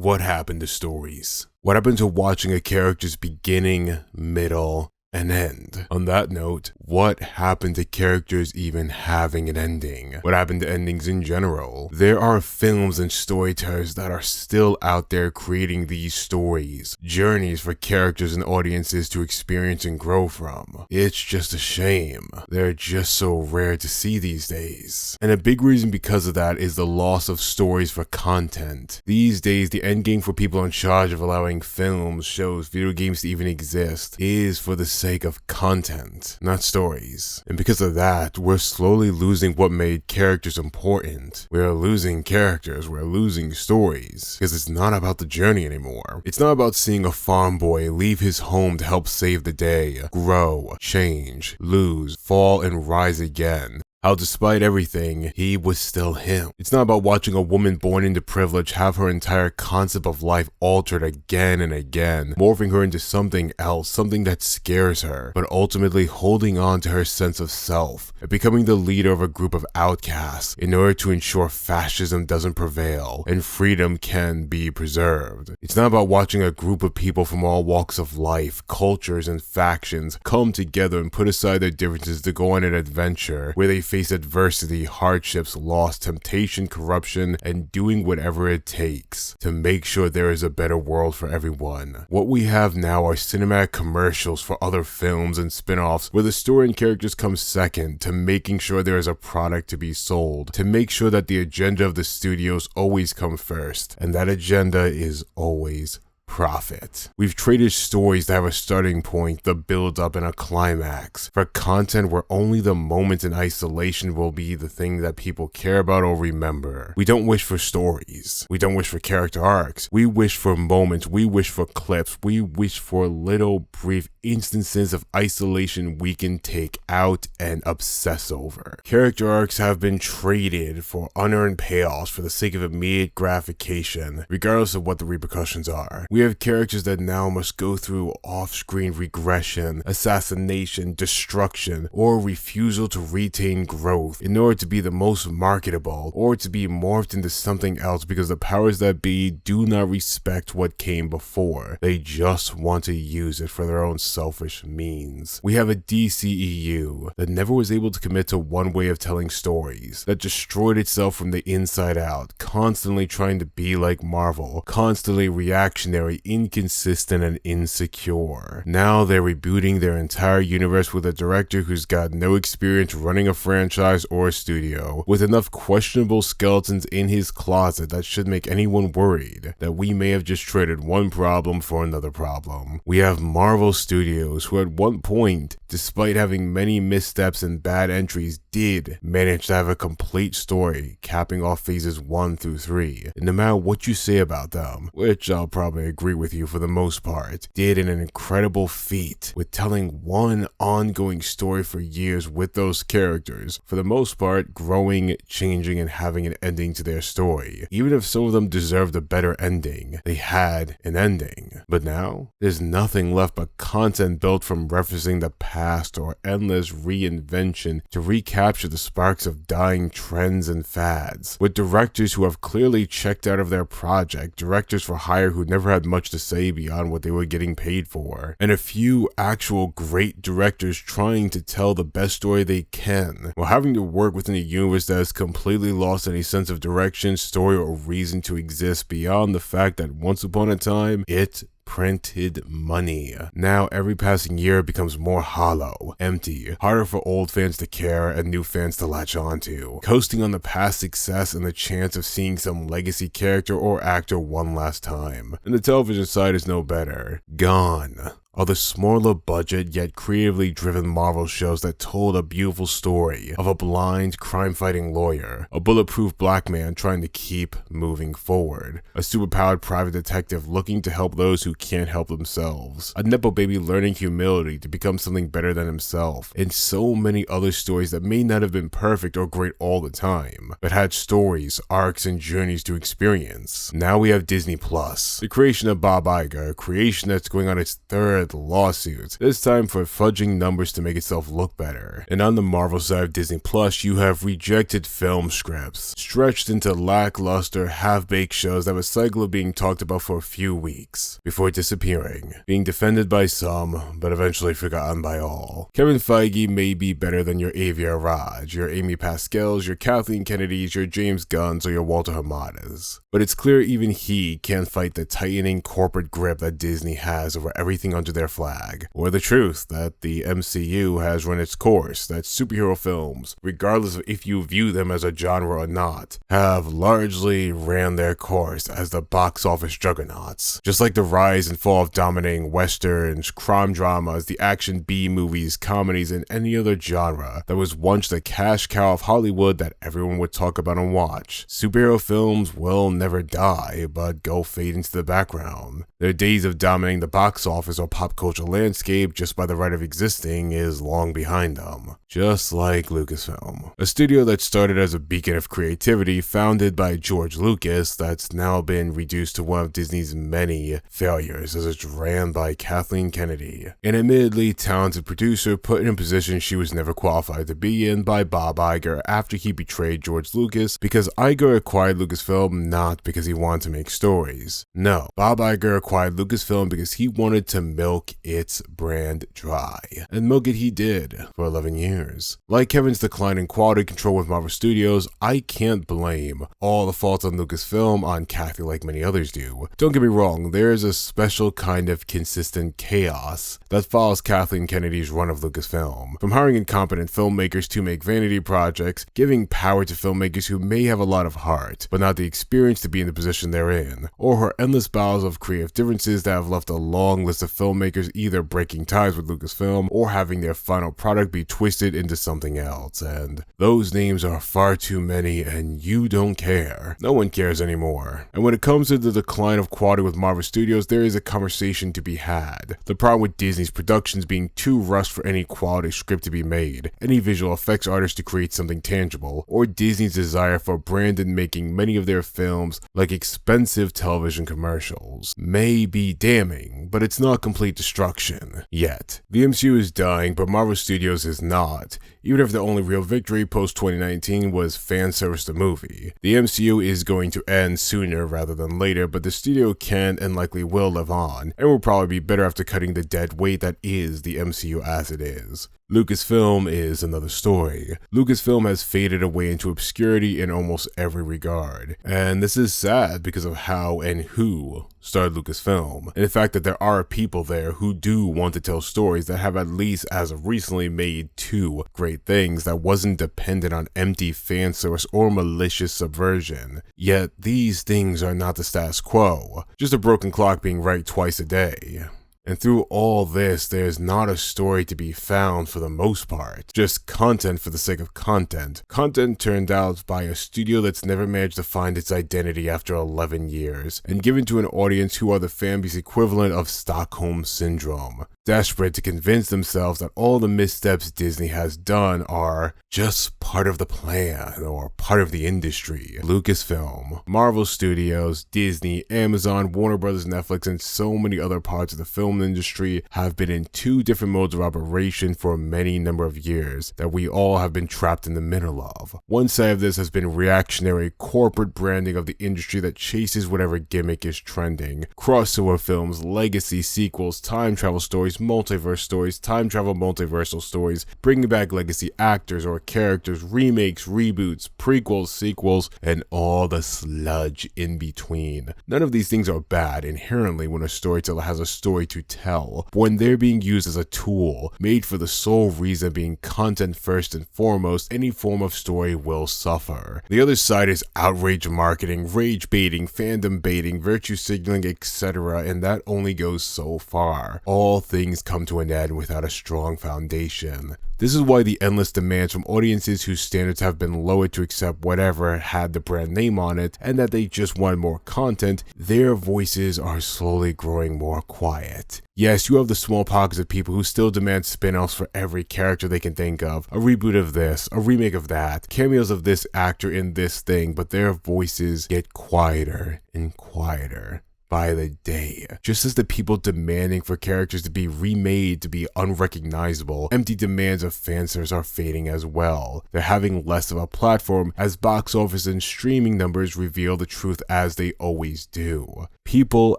What happened to stories? What happened to watching a character's beginning, middle, and end? On that note, what happened to characters even having an ending? What happened to endings in general? There are films and storytellers that are still out there creating these stories, journeys for characters and audiences to experience and grow from. It's just a shame. They're just so rare to see these days. And a big reason because of that is the loss of stories for content. These days, the end game for people in charge of allowing films, shows, video games to even exist is for the sake of content, not stories. And because of that, we're slowly losing what made characters important. We're losing characters, we're losing stories, because it's not about the journey anymore. It's not about seeing a farm boy leave his home to help save the day, grow, change, lose, fall, and rise again. How despite everything, he was still him. It's not about watching a woman born into privilege have her entire concept of life altered again and again, morphing her into something else, something that scares her, but ultimately holding on to her sense of self and becoming the leader of a group of outcasts in order to ensure fascism doesn't prevail and freedom can be preserved. It's not about watching a group of people from all walks of life, cultures, and factions come together and put aside their differences to go on an adventure where they face adversity, hardships, loss, temptation, corruption, and doing whatever it takes to make sure there is a better world for everyone. What we have now are cinematic commercials for other films and spin-offs where the story and characters come second to making sure there is a product to be sold, to make sure that the agenda of the studios always come first, and that agenda is always profit. We've traded stories that have a starting point, the build-up, and a climax for content where only the moment in isolation will be the thing that people care about or remember. We don't wish for stories. We don't wish for character arcs. We wish for moments. We wish for clips. We wish for little brief instances of isolation we can take out and obsess over. Character arcs have been traded for unearned payoffs for the sake of immediate gratification, regardless of what the repercussions are. We have characters that now must go through off-screen regression, assassination, destruction, or refusal to retain growth in order to be the most marketable or to be morphed into something else because the powers that be do not respect what came before. They just want to use it for their own selfish means. We have a DCEU that never was able to commit to one way of telling stories, that destroyed itself from the inside out, constantly trying to be like Marvel, constantly reactionary, inconsistent, and insecure. Now they're rebooting their entire universe with a director who's got no experience running a franchise or a studio, with enough questionable skeletons in his closet that should make anyone worried that we may have just traded one problem for another problem. We have Marvel Studios, who at one point, despite having many missteps and bad entries, did manage to have a complete story, capping off phases 1 through 3. And no matter what you say about them, which I'll probably agree with you for the most part, did an incredible feat with telling one ongoing story for years with those characters, for the most part growing, changing, and having an ending to their story. Even if some of them deserved a better ending, they had an ending. But now, there's nothing left but content built from referencing the past or endless reinvention to recapture the sparks of dying trends and fads, with directors who have clearly checked out of their project, directors for hire who never had much to say beyond what they were getting paid for, and a few actual great directors trying to tell the best story they can, while having to work within a universe that has completely lost any sense of direction, story, or reason to exist beyond the fact that once upon a time, it printed money. Now every passing year becomes more hollow, empty, harder for old fans to care and new fans to latch onto, coasting on the past success and the chance of seeing some legacy character or actor one last time. And the television side is no better. Gone are the smaller budget yet creatively driven Marvel shows that told a beautiful story of a blind crime-fighting lawyer, a bulletproof black man trying to keep moving forward, a superpowered private detective looking to help those who can't help themselves, a nepo baby learning humility to become something better than himself, and so many other stories that may not have been perfect or great all the time, but had stories, arcs, and journeys to experience. Now we have Disney Plus, the creation of Bob Iger, a creation that's going on its third threatened lawsuits, this time for fudging numbers to make itself look better. And on the Marvel side of Disney Plus, you have rejected film scripts, stretched into lackluster, half-baked shows that were cycle of being talked about for a few weeks, before disappearing, being defended by some, but eventually forgotten by all. Kevin Feige may be better than your Avi Arad, your Amy Pascals, your Kathleen Kennedys, your James Gunns, or your Walter Hamadas. But it's clear even he can't fight the tightening corporate grip that Disney has over everything under their flag, or the truth that the MCU has run its course, that superhero films, regardless of if you view them as a genre or not, have largely ran their course as the box office juggernauts. Just like the rise and fall of dominating westerns, crime dramas, the action B-movies, comedies, and any other genre that was once the cash cow of Hollywood that everyone would talk about and watch, superhero films will never die, but go fade into the background. Their days of dominating the box office or pop culture landscape just by the right of existing is long behind them. Just like Lucasfilm, a studio that started as a beacon of creativity founded by George Lucas that's now been reduced to one of Disney's many failures as it's ran by Kathleen Kennedy, an admittedly talented producer put in a position she was never qualified to be in by Bob Iger after he betrayed George Lucas, because Iger acquired Lucasfilm not because he wanted to make stories. No, Bob Iger acquired Lucasfilm because he wanted to milk its brand dry. And milk it he did for 11 years. Like Kevin's decline in quality control with Marvel Studios, I can't blame all the faults on Lucasfilm on Kathy like many others do. Don't get me wrong, there is a special kind of consistent chaos that follows Kathleen Kennedy's run of Lucasfilm. From hiring incompetent filmmakers to make vanity projects, giving power to filmmakers who may have a lot of heart, but not the experience to be in the position they're in, or her endless battles of creative differences that have left a long list of filmmakers either breaking ties with Lucasfilm or having their final product be twisted into something else, and those names are far too many and you don't care. No one cares anymore. And when it comes to the decline of quality with Marvel Studios, there is a conversation to be had. The problem with Disney's productions being too rushed for any quality script to be made, any visual effects artist to create something tangible, or Disney's desire for Brandon making many of their films like expensive television commercials, may be damning, but it's not complete destruction yet. The MCU is dying, but Marvel Studios is not. Even if the only real victory post-2019 was fan service the movie. The MCU is going to end sooner rather than later, but the studio can and likely will live on, and will probably be better after cutting the dead weight that is the MCU as it is. Lucasfilm is another story. Lucasfilm has faded away into obscurity in almost every regard, and this is sad because of how and who started Lucasfilm, and the fact that there are people there who do want to tell stories that have at least as of recently made two great things that wasn't dependent on empty fan service or malicious subversion. Yet these things are not the status quo, just a broken clock being right twice a day. And through all this, there's not a story to be found for the most part. Just content for the sake of content. Content turned out by a studio that's never managed to find its identity after 11 years, and given to an audience who are the fanbase equivalent of Stockholm Syndrome. Desperate to convince themselves that all the missteps Disney has done are just part of the plan or part of the industry. Lucasfilm, Marvel Studios, Disney, Amazon, Warner Bros., Netflix, and so many other parts of the film industry have been in two different modes of operation for a many number of years that we all have been trapped in the middle of. One side of this has been reactionary corporate branding of the industry that chases whatever gimmick is trending. Crossover films, legacy sequels, time travel stories, multiverse stories, time travel multiversal stories, bringing back legacy actors or characters, remakes, reboots, prequels, sequels, and all the sludge in between. None of these things are bad inherently when a storyteller has a story to tell, but when they're being used as a tool, made for the sole reason being content first and foremost, any form of story will suffer. The other side is outrage marketing, rage baiting, fandom baiting, virtue signaling, etc., and that only goes so far. All things come to an end without a strong foundation. This is why the endless demands from audiences whose standards have been lowered to accept whatever had the brand name on it, and that they just want more content, their voices are slowly growing more quiet. Yes, you have the small pockets of people who still demand spin-offs for every character they can think of, a reboot of this, a remake of that, cameos of this actor in this thing, but their voices get quieter and quieter. by the day. Just as the people demanding for characters to be remade to be unrecognizable, empty demands of fanservice are fading as well. They're having less of a platform as box office and streaming numbers reveal the truth as they always do. People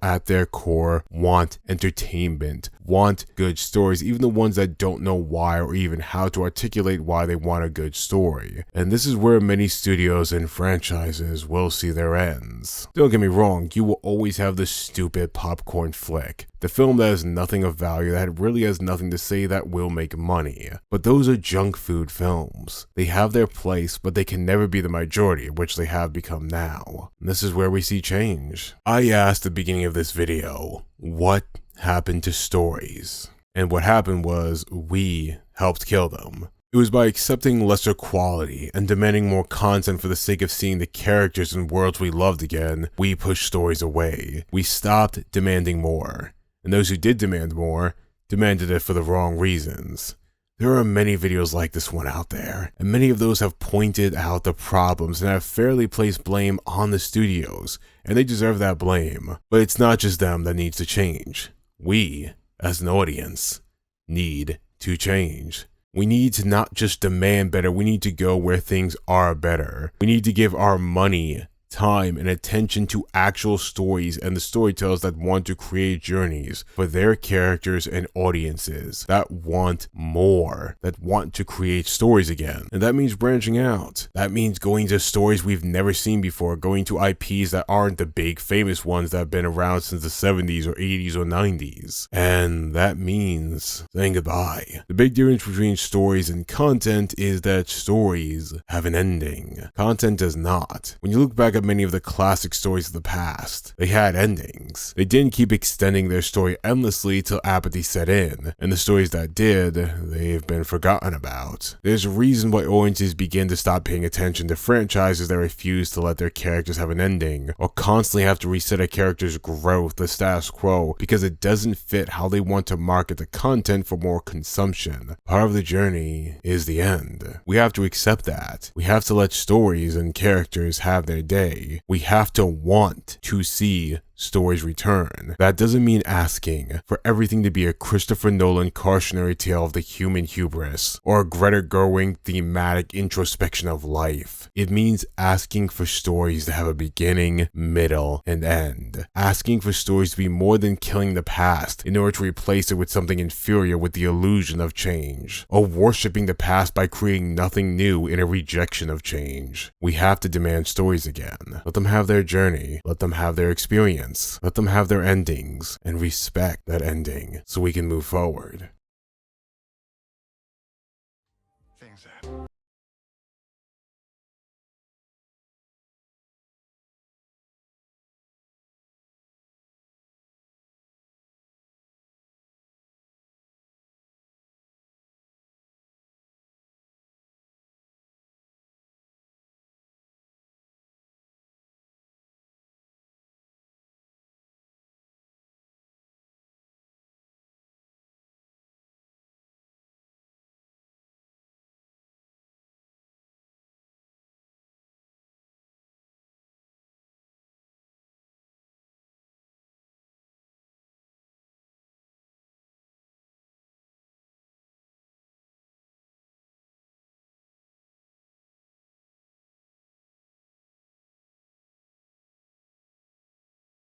at their core want entertainment, want good stories, even the ones that don't know why or even how to articulate why they want a good story. And this is where many studios and franchises will see their ends. Don't get me wrong, you will always have the stupid popcorn flick, the film that has nothing of value, that really has nothing to say, that will make money. But those are junk food films. They have their place, but they can never be the majority, which they have become now. And this is where we see change. I asked at the beginning of this video, what happened to stories? And what happened was we helped kill them. It was by accepting lesser quality and demanding more content for the sake of seeing the characters and worlds we loved again, we pushed stories away. We stopped demanding more. And those who did demand more, demanded it for the wrong reasons. There are many videos like this one out there, and many of those have pointed out the problems and have fairly placed blame on the studios, and they deserve that blame. But it's not just them that needs to change. We, as an audience, need to change. We need to not just demand better, we need to go where things are better. We need to give our money, time, and attention to actual stories and the storytellers that want to create journeys for their characters and audiences that want more, that want to create stories again. And that means branching out. That means going to stories we've never seen before, going to IPs that aren't the big famous ones that have been around since the 70s or 80s or 90s. And that means saying goodbye. The big difference between stories and content is that stories have an ending. Content does not. When you look back at many of the classic stories of the past, they had endings. They didn't keep extending their story endlessly till apathy set in, and the stories that did, they've been forgotten about. There's a reason why audiences begin to stop paying attention to franchises that refuse to let their characters have an ending, or constantly have to reset a character's growth, the status quo, because it doesn't fit how they want to market the content for more consumption. Part of the journey is the end. We have to accept that. We have to let stories and characters have their day. We have to want to see stories return. That doesn't mean asking for everything to be a Christopher Nolan cautionary tale of the human hubris, or a Greta Gerwig thematic introspection of life. It means asking for stories to have a beginning, middle, and end. Asking for stories to be more than killing the past in order to replace it with something inferior with the illusion of change, or worshipping the past by creating nothing new in a rejection of change. We have to demand stories again. Let them have their journey. Let them have their experience. Let them have their endings, and respect that ending so we can move forward.